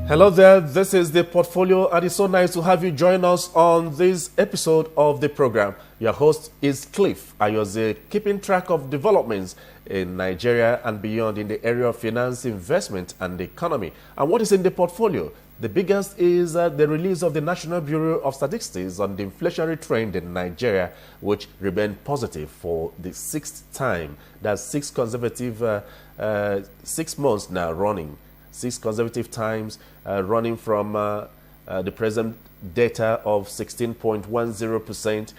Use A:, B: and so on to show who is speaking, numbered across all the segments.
A: Hello there, this is the Portfolio, and it's so nice to have you join us on this episode of the program. Your host is Cliff Ayoze, keeping track of developments in Nigeria and beyond in the area of finance, investment, and the economy. And what is in the portfolio? The biggest is the release of the National Bureau of Statistics on the inflationary trend in Nigeria, which remained positive for the sixth time. That's six consecutive 6 months now running. 6 consecutive times running from the present data of 16.10%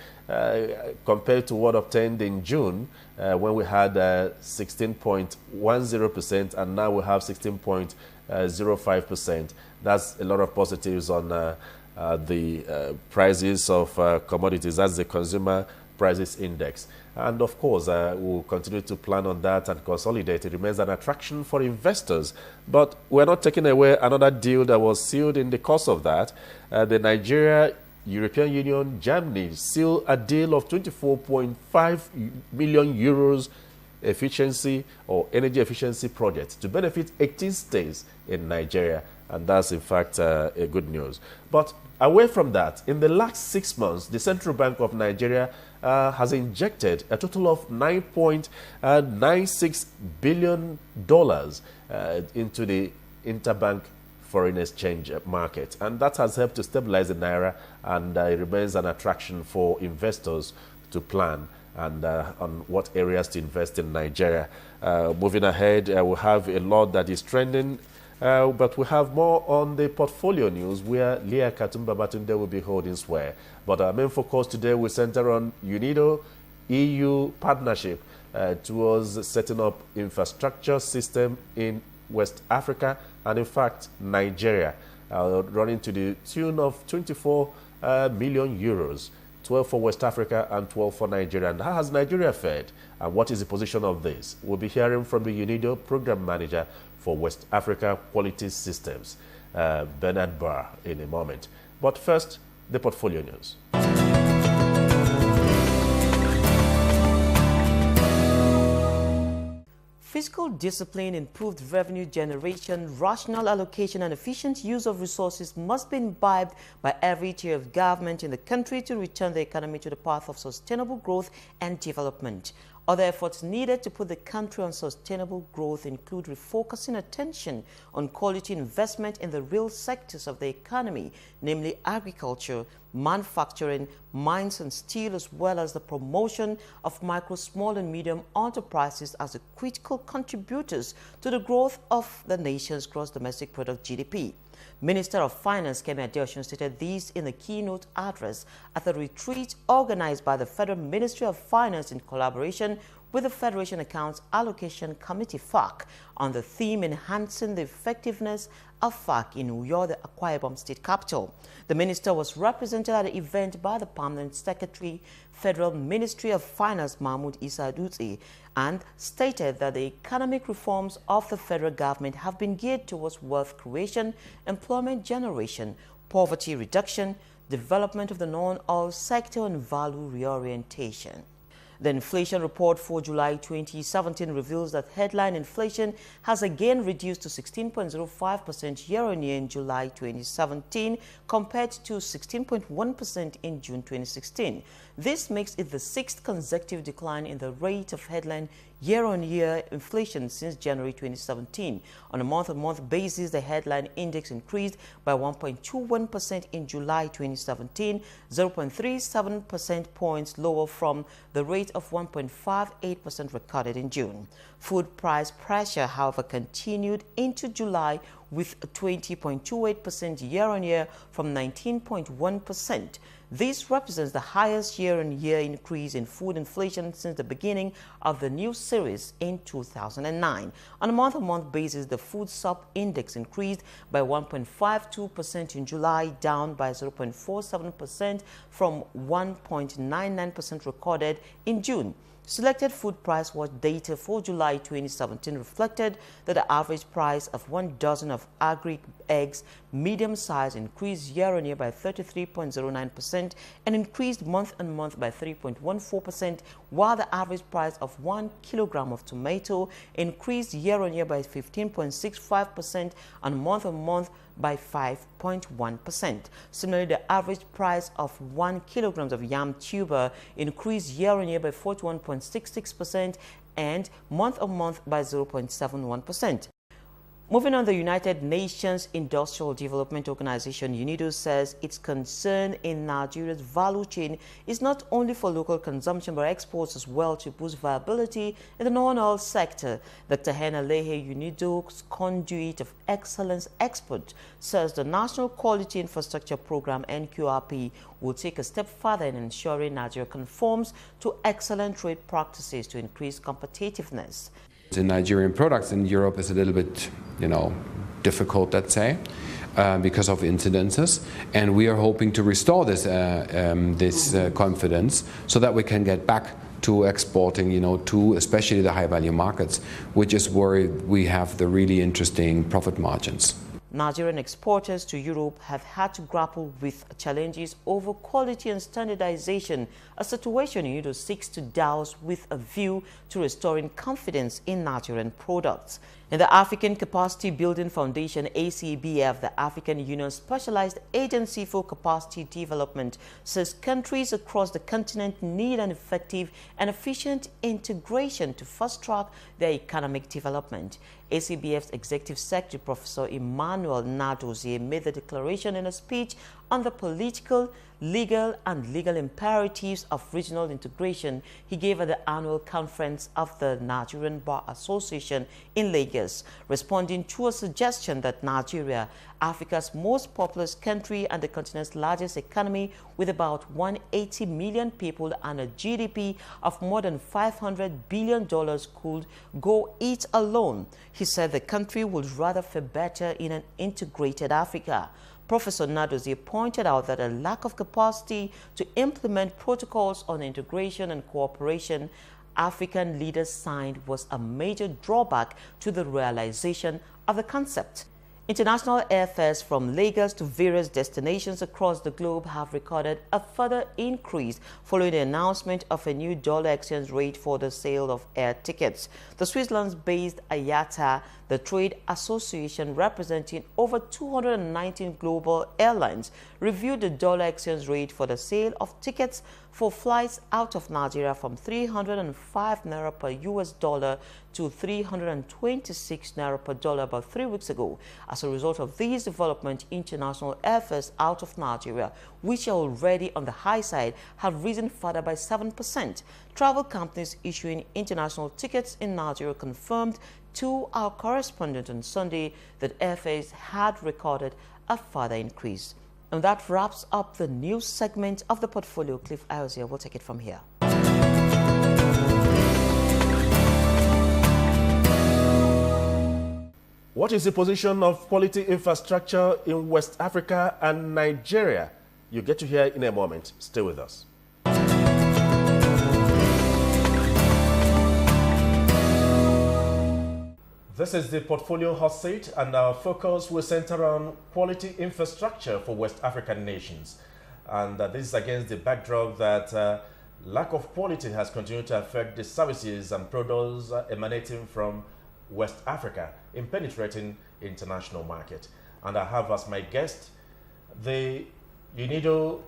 A: compared to what obtained in June when we had 16.10%, and now we have 16.05%. That's a lot of positives on the prices of commodities. That's the Consumer Prices Index. And of course, we'll continue to plan on that and consolidate. It remains an attraction for investors. But we're not taking away another deal that was sealed in the course of that. The Nigeria, European Union, Germany sealed a deal of 24.5 million euros efficiency or energy efficiency project to benefit 18 states in Nigeria. And that's, in fact, a good news. But away from that, in the last 6 months, the Central Bank of Nigeria has injected a total of $9.96 billion into the interbank foreign exchange market. And that has helped to stabilize the Naira, and it remains an attraction for investors to plan and on what areas to invest in Nigeria. Moving ahead, we'll have a lot that is trending. But we have more on the portfolio news where Leah Katumba Batunde will be holding sway. But our main focus today will center on Unido EU partnership towards setting up infrastructure system in West Africa and in fact Nigeria, running to the tune of 24 million euros, 12 for West Africa and 12 for Nigeria. And how has Nigeria fared? And what is the position of this? We'll be hearing from the Unido Program Manager for West Africa Quality Systems, Bernard Barr, in a moment. But first, the portfolio news.
B: Fiscal discipline, improved revenue generation, rational allocation and efficient use of resources must be imbibed by every tier of government in the country to return the economy to the path of sustainable growth and development. Other efforts needed to put the country on sustainable growth include refocusing attention on quality investment in the real sectors of the economy, namely agriculture, manufacturing, mines and steel, as well as the promotion of micro, small and medium enterprises as the critical contributors to the growth of the nation's gross domestic product (GDP). Minister of Finance Kemi Adeosun stated this in a keynote address at a retreat organized by the Federal Ministry of Finance in collaboration with the Federation Accounts Allocation Committee (FAC) on the theme enhancing the effectiveness of FAC in Uyo, the Akwa Ibom state capital. The minister was represented at the event by the Permanent Secretary, Federal Ministry of Finance Mahmoud Issa Dutse, and stated that the economic reforms of the federal government have been geared towards wealth creation, employment generation, poverty reduction, development of the non-oil sector, and value reorientation. The inflation report for July 2017 reveals that headline inflation has again reduced to 16.05% year-on-year in July 2017 compared to 16.1% in June 2016. This makes it the sixth consecutive decline in the rate of headline year-on-year inflation since January 2017. On a month-on-month basis, the headline index increased by 1.21% in July 2017, 0.37 percentage points lower from the rate of 1.58% recorded in June. Food price pressure, however, continued into July with 20.28% year-on-year from 19.1%. This represents the highest year-on-year increase in food inflation since the beginning of the new series in 2009. On a month-on-month basis, the food sub-index increased by 1.52% in July, down by 0.47% from 1.99% recorded in June. Selected food price watch data for July 2017 reflected that the average price of 1 dozen of agri eggs medium size increased year-on-year by 33.09% and increased month-on-month by 3.14%, while the average price of 1 kilogram of tomato increased year-on-year by 15.65% and month-on-month by 5.1%. Similarly, the average price of 1 kilogram of yam tuber increased year-on-year by 41.66% and month-on-month by 0.71%. Moving on, the United Nations Industrial Development Organization, Unido, says its concern in Nigeria's value chain is not only for local consumption but exports as well to boost viability in the non-oil sector. Dr. Hena Lehe, Unido's conduit of excellence expert, says the National Quality Infrastructure Program, NQRP, will take a step further in ensuring Nigeria conforms to excellent trade practices to increase competitiveness.
C: The Nigerian products in Europe is a little bit, difficult, let's say, because of incidences, and we are hoping to restore this confidence so that we can get back to exporting, to especially the high-value markets, which is where we have the really interesting profit margins.
B: Nigerian exporters to Europe have had to grapple with challenges over quality and standardization, a situation Unido seeks to douse with a view to restoring confidence in Nigerian products. In the African Capacity Building Foundation, ACBF, the African Union Specialized Agency for Capacity Development, says countries across the continent need an effective and efficient integration to fast-track their economic development. ACBF's Executive Secretary, Professor Emmanuel Nadozie, made the declaration in a speech on the political, legal imperatives of regional integration he gave at the annual conference of the Nigerian Bar Association in Lagos, responding to a suggestion that Nigeria, Africa's most populous country and the continent's largest economy with about 180 million people and a GDP of more than $500 billion, could go it alone. He said the country would rather fare better in an integrated Africa. Professor Nadozie pointed out that a lack of capacity to implement protocols on integration and cooperation African leaders signed was a major drawback to the realization of the concept. International airfares from Lagos to various destinations across the globe have recorded a further increase following the announcement of a new dollar exchange rate for the sale of air tickets. The Switzerland-based IATA, the trade association representing over 219 global airlines, reviewed the dollar exchange rate for the sale of tickets for flights out of Nigeria from 305 naira per US dollar to 326 naira per dollar about 3 weeks ago. As a result of these developments, international airfares out of Nigeria, which are already on the high side, have risen further by 7%. Travel companies issuing international tickets in Nigeria confirmed to our correspondent on Sunday that airfares had recorded a further increase. And that wraps up the news segment of the portfolio. Cliff Iozia will take it from here.
A: What is the position of quality infrastructure in West Africa and Nigeria? You get to hear in a moment. Stay with us. This is the portfolio hot seat, and our focus will center on quality infrastructure for West African nations. And this is against the backdrop that lack of quality has continued to affect the services and products emanating from West Africa in penetrating international market. And I have as my guest the Unido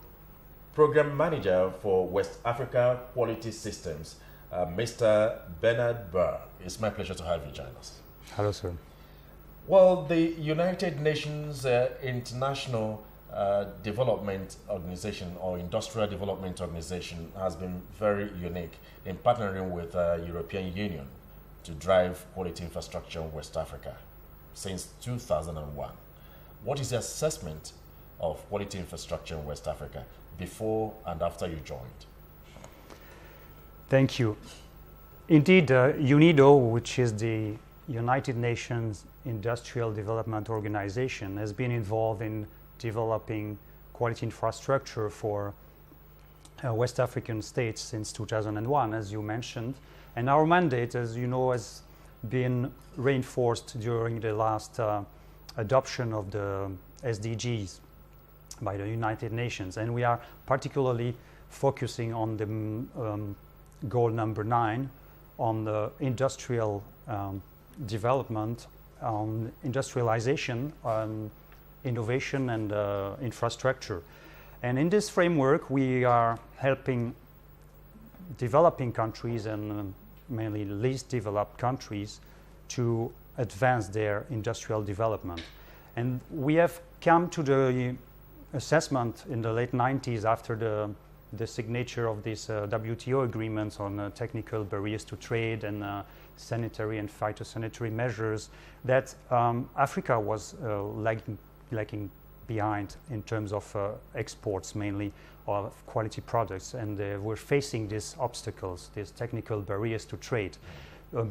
A: Program Manager for West Africa Quality Systems, Mr. Bernard Burr. It's my pleasure to have you join us.
D: Hello, sir.
A: Well, the United Nations International Development Organization or Industrial Development Organization has been very unique in partnering with the European Union to drive quality infrastructure in West Africa since 2001. What is the assessment of quality infrastructure in West Africa before and after you joined?
D: Thank you. Indeed, Unido, which is the United Nations Industrial Development Organization, has been involved in developing quality infrastructure for West African states since 2001, as you mentioned. And our mandate, as you know, has been reinforced during the last adoption of the SDGs by the United Nations. And we are particularly focusing on the goal number 9 on the industrial development, on industrialization, innovation and infrastructure. And in this framework, we are helping developing countries and mainly least developed countries to advance their industrial development. And we have come to the assessment in the late 90s after the signature of these WTO agreements on technical barriers to trade and sanitary and phytosanitary measures that Africa was lagging behind in terms of exports mainly of quality products, and we're facing these obstacles, these technical barriers to trade,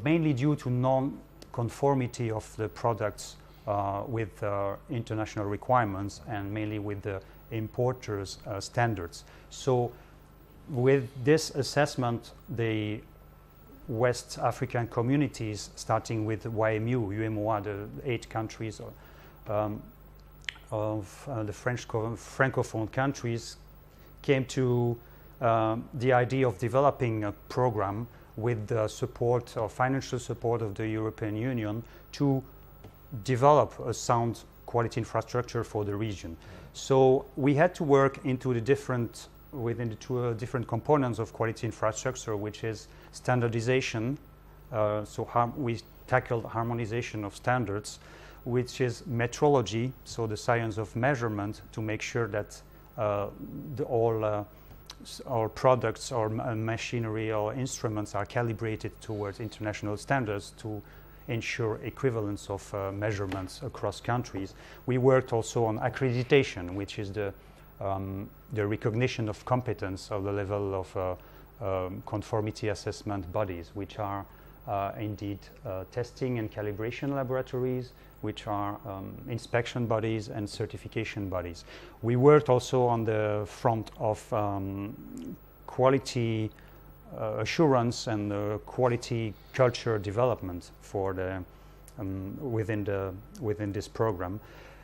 D: mainly due to non-conformity of the products with international requirements and mainly with the importers' standards. So with this assessment, the West African communities, starting with YMU, UMOA, the 8 countries of the Francophone countries, came to the idea of developing a program with the support or financial support of the European Union to develop a sound quality infrastructure for the region. So we had to work into the within the 2 different components of quality infrastructure, which is standardization. We tackled harmonization of standards, which is metrology, so the science of measurement, to make sure that all products or machinery or instruments are calibrated towards international standards to ensure equivalence of measurements across countries. We worked also on accreditation, which is the recognition of competence of the level of conformity assessment bodies, which are indeed testing and calibration laboratories, which are inspection bodies and certification bodies. We worked also on the front of quality assurance and quality culture development for the within this program,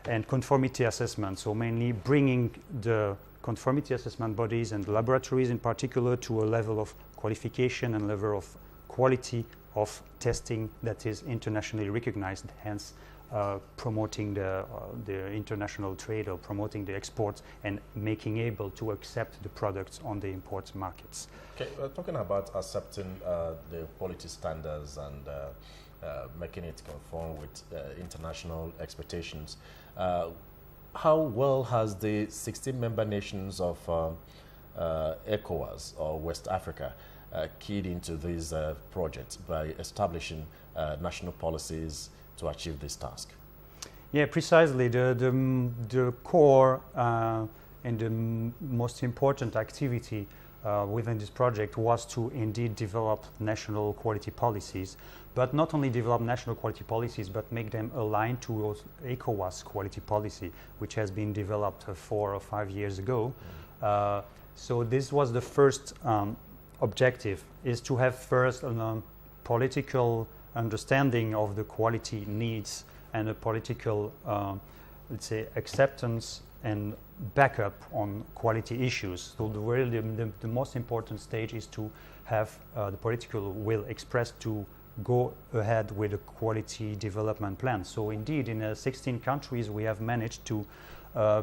D: and conformity assessment. So mainly bringing the conformity assessment bodies and laboratories in particular to a level of qualification and level of quality of testing that is internationally recognized, hence promoting the international trade or promoting the exports and making able to accept the products on the import markets.
A: Okay, we're talking about accepting the quality standards and making it conform with international expectations. How well has the 16 member nations of ECOWAS or West Africa keyed into these projects by establishing national policies to achieve this task?
D: Yeah, precisely. The core and the most important activity within this project was to indeed develop national quality policies, but not only develop national quality policies, but make them aligned to ECOWAS quality policy, which has been developed 4 or 5 years ago. So this was the first objective, is to have first a political understanding of the quality needs and a political, let's say, acceptance and backup on quality issues. So the most important stage is to have the political will expressed to go ahead with a quality development plan. So indeed, in 16 countries, we have managed to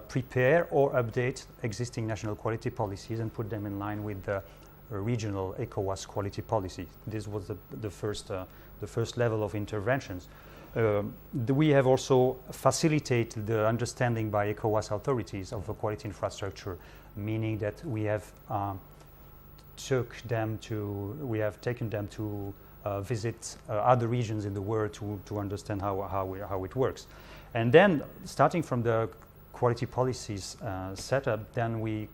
D: prepare or update existing national quality policies and put them in line with the regional ECOWAS quality policy. This was the first level of interventions. We have also facilitated the understanding by ECOWAS authorities of the quality infrastructure, meaning that we have taken them to visit other regions in the world to understand how it works. And then, starting from the quality policies setup, then we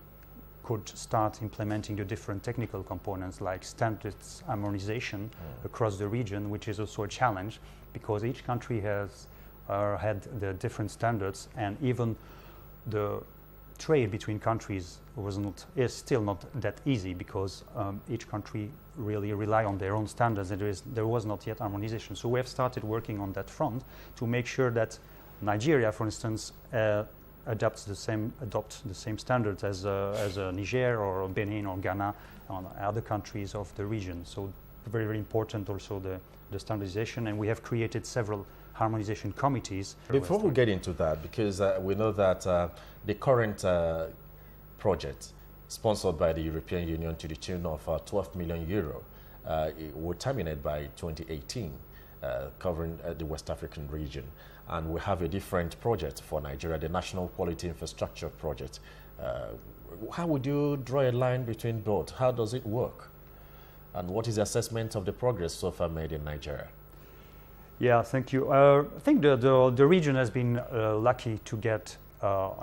D: could start implementing the different technical components like standards harmonization across the region, which is also a challenge because each country has had the different standards, and even the trade between countries is still not that easy because each country really rely on their own standards, and there was not yet harmonization. So we have started working on that front to make sure that Nigeria, for instance, adopt the same standards as Niger or Benin or Ghana and other countries of the region. So very, very important also the standardization, and we have created several harmonization committees.
A: Before we get into that, because we know that the current project sponsored by the European Union to the tune of 12 million euro will terminate by 2018, covering the West African region. And we have a different project for Nigeria, the National Quality Infrastructure Project. How would you draw a line between both? How does it work? And what is the assessment of the progress so far made in Nigeria?
D: Yeah, thank you. I think the region has been lucky to get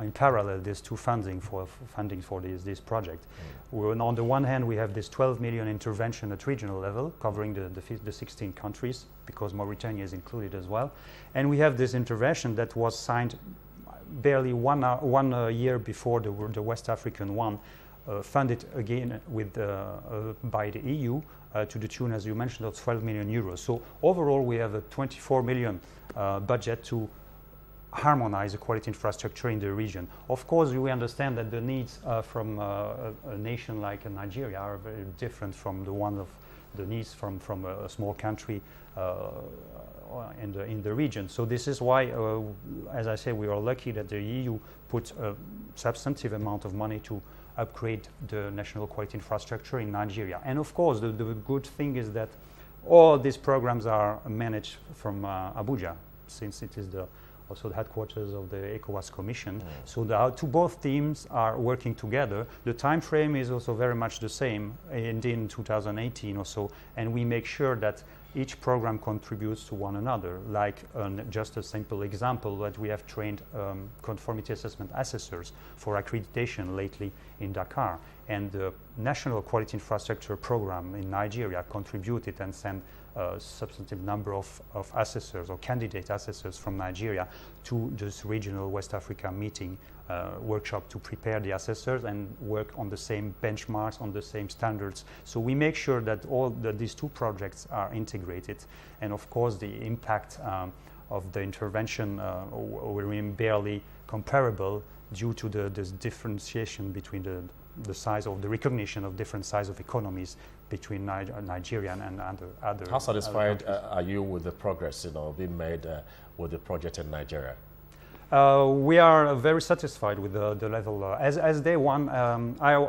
D: in parallel these two funding for this project. On the one hand, we have this 12 million intervention at regional level, covering the 16 countries, because Mauritania is included as well. And we have this intervention that was signed barely one year before the West African one, funded again by the EU to the tune, as you mentioned, of 12 million euros. So overall, we have a 24 million budget to harmonize the quality infrastructure in the region. Of course, we understand that the needs from a nation like Nigeria are very different from the needs from a small country in the region. So this is why, as I say, we are lucky that the EU put a substantive amount of money to upgrade the national quality infrastructure in Nigeria. And of course, the good thing is that all these programs are managed from Abuja, since it is also the headquarters of the ECOWAS Commission. So both teams are working together. The time frame is also very much the same, in 2018 or so, and we make sure that each program contributes to one another. Like just a simple example, that we have trained conformity assessment assessors for accreditation lately in Dakar, and the National Quality Infrastructure Program in Nigeria contributed and sent a substantive number of assessors or candidate assessors from Nigeria to this regional West Africa meeting workshop to prepare the assessors and work on the same benchmarks, on the same standards. So we make sure that these two projects are integrated, and of course the impact of the intervention will remain barely comparable due to this differentiation between the size of the recognition of different size of economies between Nigeria and other.
A: How satisfied are you with the progress being made with the project in Nigeria?
D: We are very satisfied with the level. As day one, I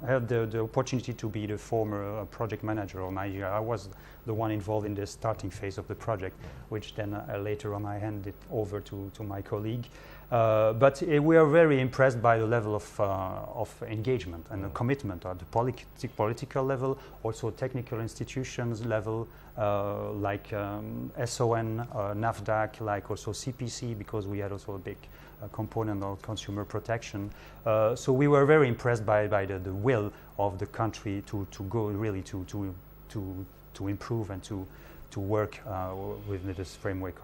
D: had the opportunity to be the former project manager of Nigeria. I was the one involved in the starting phase of the project, which then later on I handed over to my colleague. But we are very impressed by the level of engagement and the commitment at the political level, also technical institutions level, like SON, NAFDAC, like also CPC, because we had also a big component of consumer protection. So we were very impressed by the will of the country to go really to improve and to work with this framework.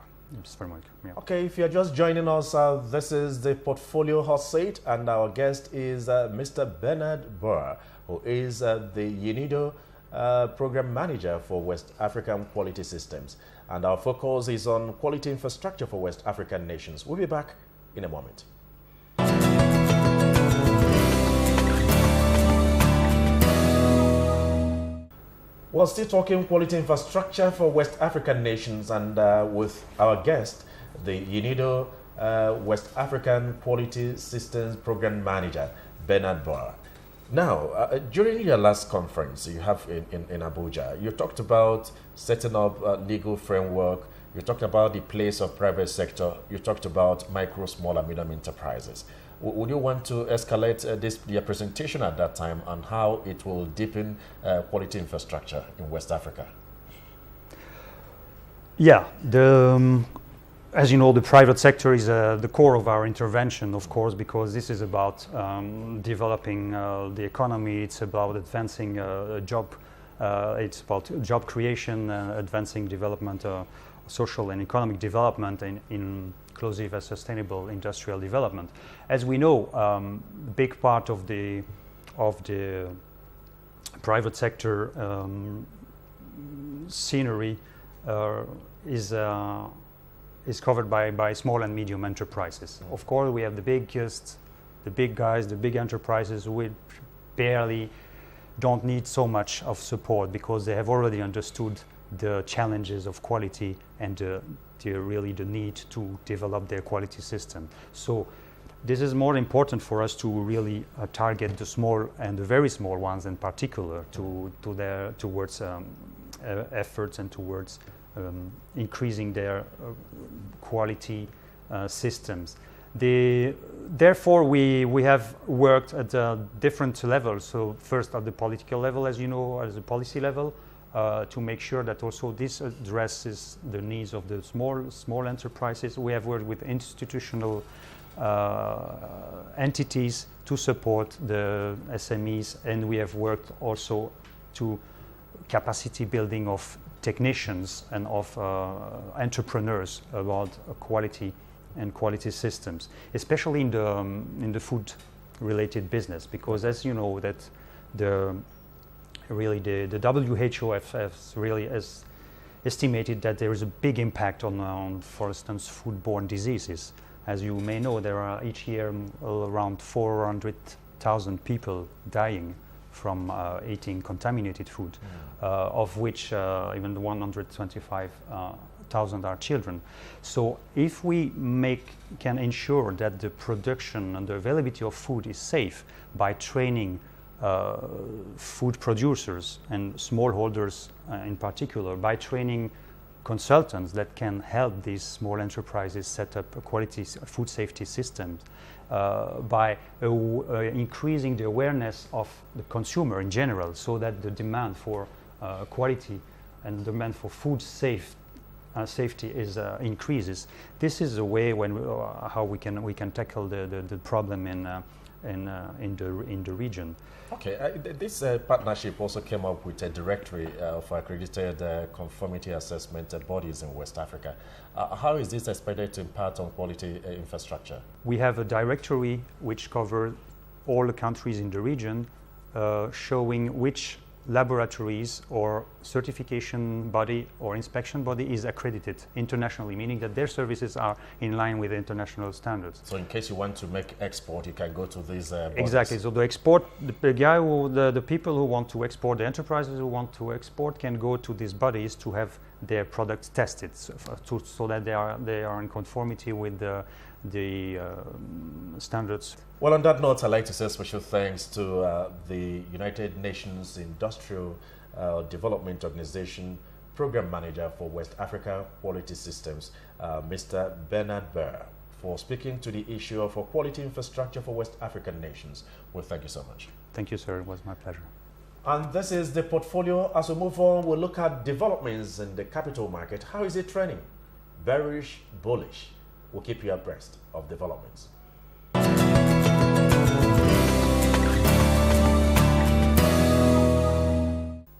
D: Yeah.
A: Okay, if you're just joining us, this is the Portfolio Hot Seat, and our guest is Mr. Bernard Burr, who is the Unido Program Manager for West African Quality Systems. And our focus is on quality infrastructure for West African nations. We'll be back in a moment. We're still talking quality infrastructure for West African nations, and with our guest, the Unido West African Quality Systems Program Manager, Bernard Burr. Now, during your last conference you have in Abuja, you talked about setting up a legal framework, you talked about the place of private sector, you talked about micro, small and medium enterprises. Would you want to escalate your presentation at that time on how it will deepen quality infrastructure in West Africa?
D: Yeah, as you know, the private sector is the core of our intervention, of course, because this is about developing the economy. It's about advancing it's about job creation, advancing development, social and economic development in inclusive and sustainable industrial development. As we know, a big part of the private sector scenery is covered by small and medium enterprises. Of course, we have the big guys, the big enterprises, which barely don't need so much of support because they have already understood the challenges of quality and really the need to develop their quality system. So this is more important for us to really target the small and the very small ones in particular towards efforts and towards increasing their quality systems. Therefore, we have worked at different levels. So first at the political level, as you know, as a policy level, to make sure that also this addresses the needs of the small enterprises. We have worked with institutional entities to support the SMEs, and we have worked also to capacity building of technicians and of entrepreneurs about quality and quality systems, especially in the food related business, because as you know that the WHO has estimated that there is a big impact on for instance foodborne diseases. As you may know, there are each year around 400,000 people dying from eating contaminated food, of which even 125,000 are children. So if we can ensure that the production and the availability of food is safe by training food producers and smallholders in particular, by training consultants that can help these small enterprises set up a quality food safety systems, by increasing the awareness of the consumer in general, so that the demand for quality and the demand for food safety increases. This is a way how we can tackle the problem in the region.
A: Okay, this partnership also came up with a directory of accredited conformity assessment bodies in West Africa. How is this expected to impact on quality infrastructure?
D: We have a directory which covers all the countries in the region, showing which laboratories or certification body or inspection body is accredited internationally, meaning that their services are in line with international standards.
A: So in case you want to make export, you can go to these bodies.
D: Exactly. So the people who want to export, the enterprises who want to export can go to these bodies to have their products tested, so that they are in conformity with the standards.
A: Well, on that note, I'd like to say special thanks to the United Nations Industrial Development Organization Program Manager for West Africa Quality Systems, Mr. Bernard Burr, for speaking to the issue of quality infrastructure for West African nations. Well, thank you so much.
D: Thank you, sir. It was my pleasure.
A: And this is the portfolio. As we move on, we'll look at developments in the capital market. How is it trending? Bearish, bullish? We'll keep you abreast of developments.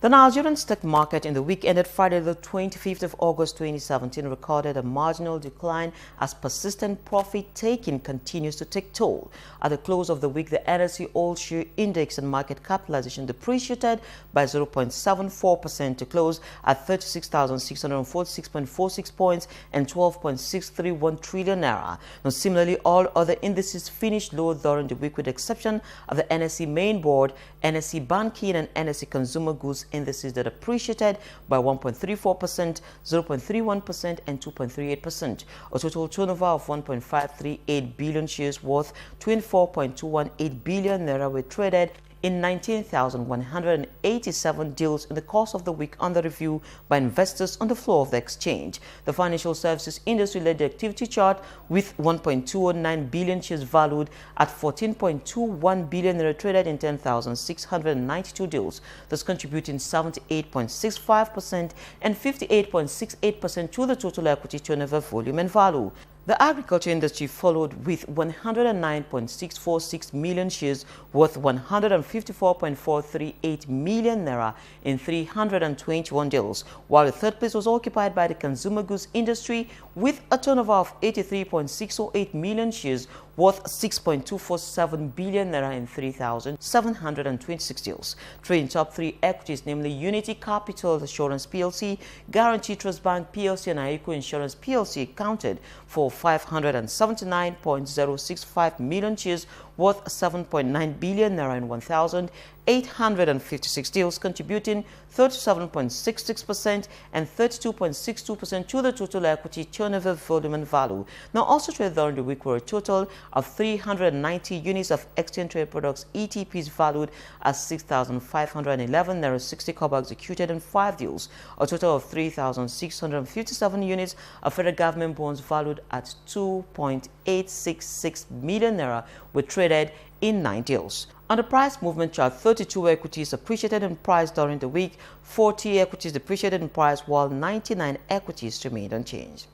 B: The Nigerian stock market in the week ended Friday the 25th of August 2017 recorded a marginal decline as persistent profit-taking continues to take toll. At the close of the week, the NSE All-Share Index and market capitalization depreciated by 0.74% to close at 36,646.46 points and 12.631 trillion naira. Now, similarly, all other indices finished low during the week with the exception of the NSE Main Board, NSE Banking and NSE Consumer Goods indices that appreciated by 1.34%, 0.31% and 2.38%. A total turnover of 1.538 billion shares worth 24.218 billion naira were traded in 19,187 deals in the course of the week under review by investors on the floor of the exchange. The financial services industry led the activity chart with 1.209 billion shares valued at 14.21 billion naira traded in 10,692 deals, thus contributing 78.65% and 58.68% to the total equity turnover volume and value. The agriculture industry followed with 109.646 million shares worth 154.438 million naira in 321 deals, while the third place was occupied by the consumer goods industry with a turnover of 83.608 million shares worth 6.247 billion naira in 3,726 deals. Trading top three equities, namely Unity Capital Assurance PLC, Guarantee Trust Bank PLC and Aiko Insurance PLC, accounted for 579.065 million shares worth 7.9 billion naira in 1,856 deals, contributing 37.66% and 32.62% to the total equity turnover volume and value. Now, also traded during the week were a total of 390 units of exchange trade products ETPs valued at 6,511 naira 60 kobo executed in 5 deals. A total of 3,657 units of federal government bonds valued at 2.866 million naira were traded in 9 deals. On the price movement chart, 32 equities appreciated in price during the week, 40 equities depreciated in price, while 99 equities remained unchanged.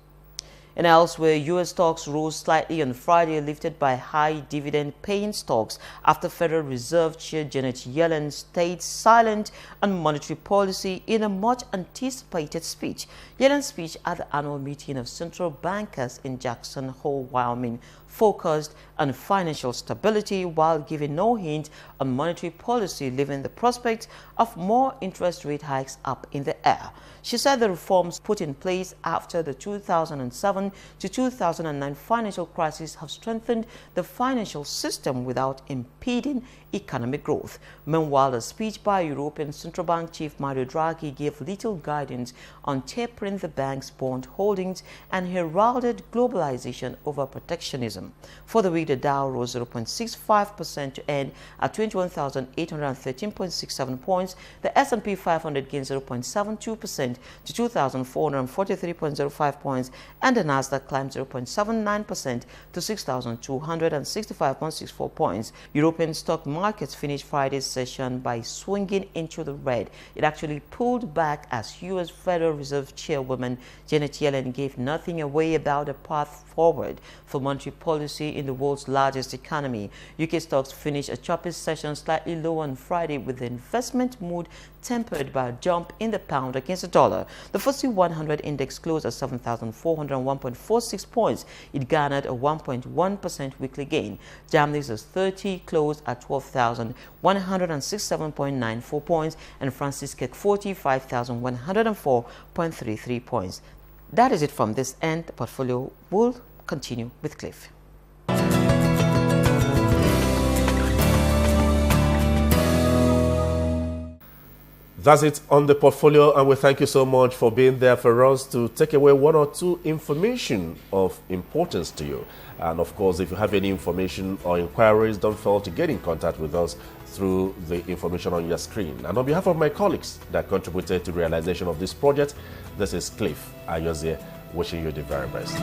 B: And elsewhere, U.S. stocks rose slightly on Friday, lifted by high dividend-paying stocks after Federal Reserve Chair Janet Yellen stayed silent on monetary policy in a much-anticipated speech. Yellen's speech at the annual meeting of central bankers in Jackson Hole, Wyoming, focused on financial stability while giving no hint on monetary policy, leaving the prospect of more interest rate hikes up in the air. She said the reforms put in place after the 2007 to 2009 financial crisis have strengthened the financial system without impeding economic growth. Meanwhile, a speech by European Central Bank Chief Mario Draghi gave little guidance on tapering the bank's bond holdings and heralded globalization over protectionism. For the week, the Dow rose 0.65% to end at 21,813.67 points. The S&P 500 gained 0.72% to 2,443.05 points, and the Nasdaq climbed 0.79% to 6,265.64 points. European stock markets finished Friday's session by swinging into the red. It actually pulled back as U.S. Federal Reserve Chairwoman Janet Yellen gave nothing away about the path forward for monetary policy in the world's largest economy. UK stocks finished a choppy session slightly lower on Friday, with the investment mood tempered by a jump in the pound against the dollar. The FTSE 100 index closed at 7,401.46 points. It garnered a 1.1% weekly gain. Germany's 30 closed at 12,167.94 points, and France's CAC 40, 5,104.33 points. That is it from this end. The portfolio will continue with Cliff.
A: That's it on the portfolio, and we thank you so much for being there for us to take away one or two information of importance to you. And of course, if you have any information or inquiries, don't fail to get in contact with us through the information on your screen. And on behalf of my colleagues that contributed to the realization of this project, this is Cliff Ayozie wishing you the very best.